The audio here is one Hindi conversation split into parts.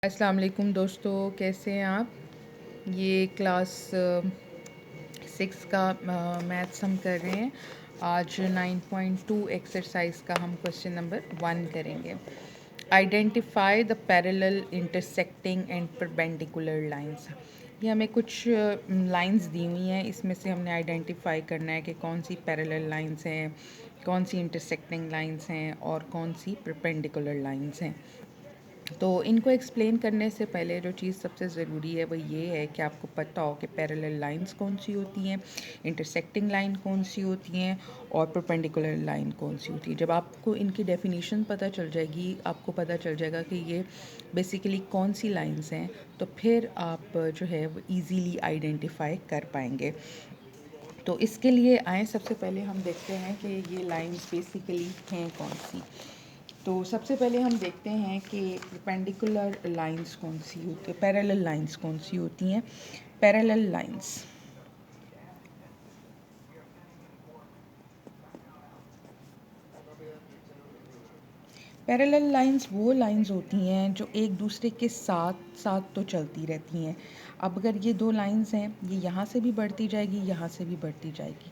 अस्सलाम वालेकुम दोस्तों, कैसे हैं आप। ये क्लास 6 का मैथ्स हम कर रहे हैं। आज 9.2 एक्सरसाइज का हम क्वेश्चन नंबर 1 करेंगे। Identify the parallel intersecting and perpendicular lines. ये हमें कुछ लाइंस दी हुई हैं, इसमें से हमने आइडेंटिफाई करना है कि कौन सी पैरेलल लाइंस हैं, कौन सी इंटरसेक्टिंग लाइंस हैं और कौन सी परपेंडिकुलर लाइंस हैं। तो इनको एक्सप्लेन करने से पहले जो चीज़ सबसे ज़रूरी है वो ये है कि आपको पता हो कि पैरेलल लाइंस कौन सी होती हैं, इंटरसेक्टिंग लाइन कौन सी होती हैं और परपेंडिकुलर लाइन कौन सी होती है। जब आपको इनकी डेफिनेशन पता चल जाएगी, आपको पता चल जाएगा कि ये बेसिकली कौन सी लाइंस हैं, तो फिर आप जो है वो ईज़िली आइडेंटिफाई कर पाएंगे। तो इसके लिए आए सबसे पहले हम देखते हैं कि ये लाइंस बेसिकली हैं कौन सी। तो सबसे पहले हम देखते हैं कि परपेंडिकुलर लाइंस कौन सी होती है, पैरेलल लाइंस कौन सी होती हैं। पैरेलल लाइंस पैरेलल लाइंस वो लाइंस होती हैं जो एक दूसरे के साथ साथ तो चलती रहती हैं। अब अगर ये दो लाइंस हैं, ये यहाँ से भी बढ़ती जाएगी, यहाँ से भी बढ़ती जाएगी,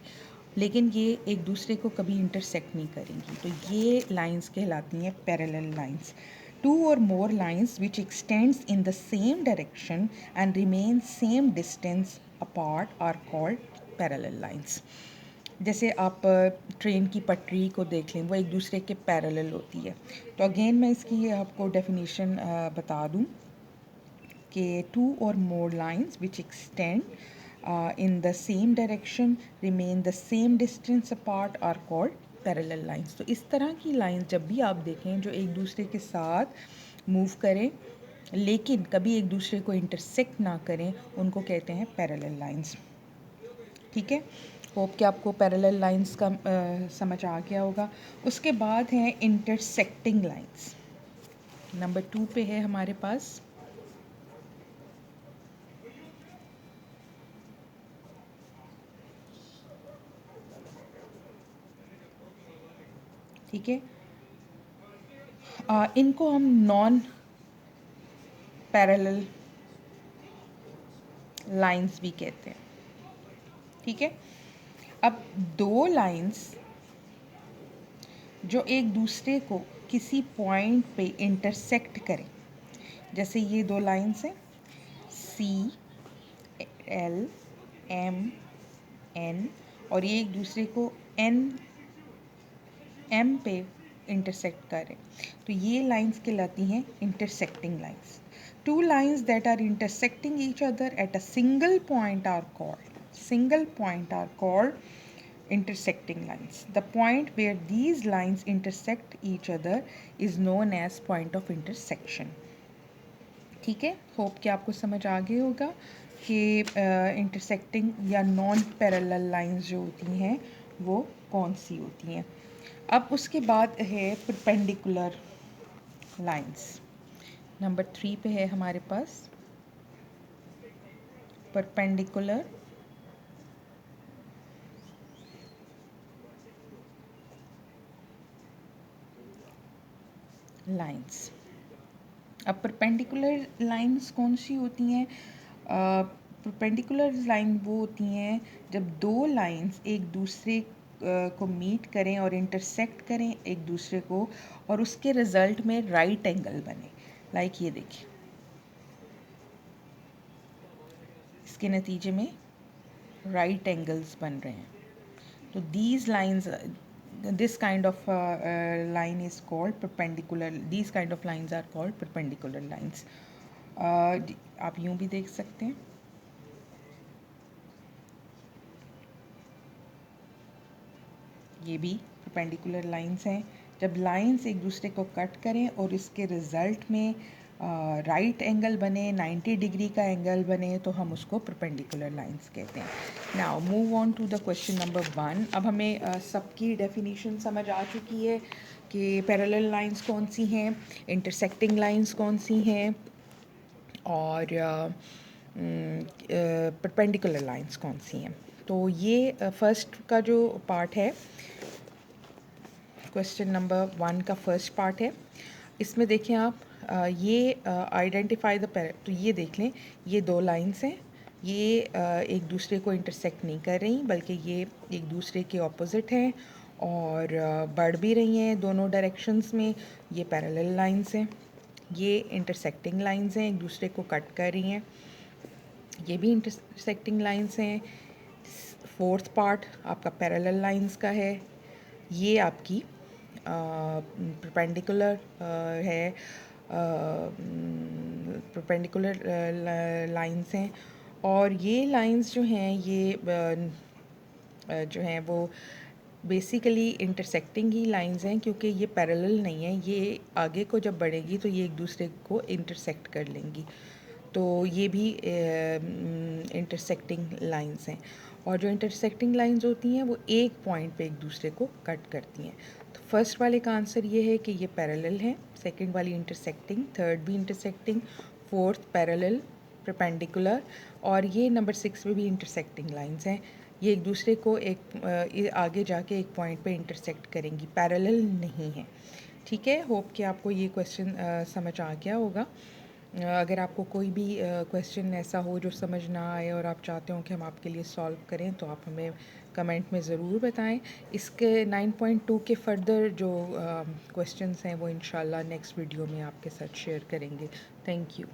लेकिन ये एक दूसरे को कभी इंटरसेक्ट नहीं करेंगी, तो ये लाइंस कहलाती हैं parallel lines. Two or more lines which extends in the same direction and remain same distance apart are called parallel lines. जैसे आप ट्रेन की पटरी को देख लें, वो एक दूसरे के पैरेलल होती है। तो अगेन मैं इसकी आपको डेफिनेशन बता दूं कि two or more lines which extend in the same direction remain the same distance apart are called parallel lines. तो इस तरह की लाइंस जब भी आप देखें जो एक दूसरे के साथ मूव करें लेकिन कभी एक दूसरे को इंटरसेक्ट ना करें, उनको कहते हैं पैरेलल लाइंस। ठीक है, होप कि आपको पैरेलल लाइंस का समझ आ गया होगा। उसके बाद है इंटरसेक्टिंग लाइंस। नंबर 2 पे है हमारे पास। ठीक है, इनको हम नॉन पैरेलल लाइंस भी कहते हैं। ठीक है, अब दो लाइंस जो एक दूसरे को किसी पॉइंट पे इंटरसेक्ट करें, जैसे ये दो लाइंस हैं सी एल एम एन, और ये एक दूसरे को एन एम पे इंटरसेक्ट करें, तो ये लाइंस कहलाती हैं intersecting lines. Two lines that are intersecting each other at a single point are called intersecting lines. The point where these lines intersect each other is known as point of intersection. ठीक है, होप कि आपको समझ आ गया होगा कि इंटरसेक्टिंग या नॉन पैरेलल लाइंस जो होती हैं वो कौन सी होती हैं। अब उसके बाद है परपेंडिकुलर लाइंस। नंबर 3 पे है हमारे पास परपेंडिकुलर लाइंस। अब परपेंडिकुलर लाइंस कौन सी होती हैं। परपेंडिकुलर लाइन वो होती हैं जब दो लाइंस एक दूसरे को मीट करें और इंटरसेक्ट करें एक दूसरे को, और उसके रिजल्ट में राइट एंगल बने। लाइक ये देखिए, इसके नतीजे में राइट एंगल्स बन रहे हैं। तो these lines, this kind of line is called perpendicular. These kind of lines are called perpendicular lines. आप यूं भी देख सकते हैं, ये भी परपेंडिकुलर लाइंस हैं। जब लाइंस एक दूसरे को कट करें और इसके रिज़ल्ट में राइट एंगल बने, 90 डिग्री का एंगल बने, तो हम उसको परपेंडिकुलर लाइंस कहते हैं। Now move on to the question number 1। अब हमें सबकी डेफिनेशन समझ आ चुकी है कि पैरेलल लाइंस कौन सी हैं, इंटरसेक्टिंग लाइंस कौन सी हैं और परपेंडिकुलर लाइंस कौन सी हैं। तो ये फर्स्ट का जो पार्ट है, क्वेश्चन नंबर 1 का फर्स्ट पार्ट है। इसमें देखें आप, ये आइडेंटिफाई द तो ये देख लें, ये दो लाइंस हैं, ये एक दूसरे को इंटरसेक्ट नहीं कर रही बल्कि ये एक दूसरे के ऑपोजिट हैं और बढ़ भी रही हैं दोनों डायरेक्शंस में। ये पैरेलल लाइंस हैं, ये इंटरसेक्टिंग लाइंस हैं, एक दूसरे को कट कर रही हैं। ये भी इंटरसेक्टिंग लाइंस हैं। फोर्थ पार्ट आपका पैरेलल लाइंस का है, ये आपकी परपेंडिकुलर है, परपेंडिकुलर लाइंस हैं। और ये लाइंस जो हैं ये जो हैं वो बेसिकली इंटरसेक्टिंग ही लाइंस हैं, क्योंकि ये पैरेलल नहीं है, ये आगे को जब बढ़ेगी तो ये एक दूसरे को इंटरसेक्ट कर लेंगी। तो ये भी इंटरसेक्टिंग लाइंस हैं। और जो इंटरसेक्टिंग लाइंस होती हैं वो एक पॉइंट पे एक दूसरे को कट करती हैं। तो फर्स्ट वाले का आंसर ये है कि ये पैरेलल है, सेकंड वाली इंटरसेक्टिंग, थर्ड भी इंटरसेक्टिंग, फोर्थ पैरेलल परपेंडिकुलर, और ये नंबर 6 में भी इंटरसेक्टिंग लाइंस हैं। ये एक दूसरे को आगे जाके एक पॉइंट पे इंटरसेक्ट करेंगी, पैरेलल नहीं है। ठीक है, होप कि आपको ये क्वेश्चन समझ आ गया होगा। अगर आपको कोई भी क्वेश्चन ऐसा हो जो समझ ना आए और आप चाहते हो कि हम आपके लिए सॉल्व करें तो आप हमें कमेंट में ज़रूर बताएं। इसके 9.2 के फर्दर जो क्वेश्चंस हैं वो इंशाल्लाह नेक्स्ट वीडियो में आपके साथ शेयर करेंगे। Thank you.